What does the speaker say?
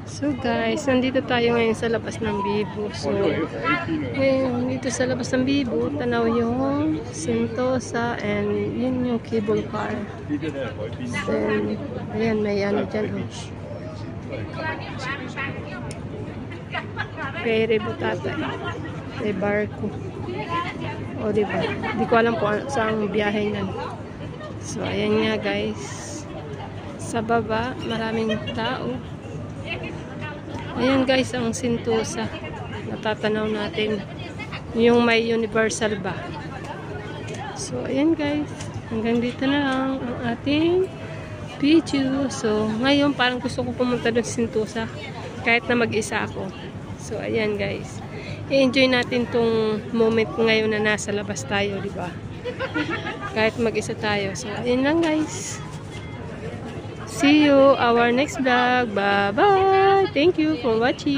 So guys, nandito tayo ngayon sa labas ng Bibo. So, ngayon dito sa labas ng Bibo, tanaw yung Sentosa and yun yung cable car. Then, ayan, may ano dyan. Oh. Ferry butata. May barko. O, diba? Di ko alam kung saan biyahe nga. So, ayan nga guys. Sa baba, maraming tao. Ayan guys, ang Sentosa. Natatanaw natin. Yung may Universal ba. So, ayan guys. Hanggang dito na lang ang ating video. So, ngayon parang gusto ko pumunta doon sa Sentosa. Kahit na mag-isa ako. So, ayan guys. I-enjoy natin tong moment ngayon na nasa labas tayo, di ba? Kahit mag-isa tayo. So, ayan lang guys. See you our next vlog. Bye-bye. Thank you for watching.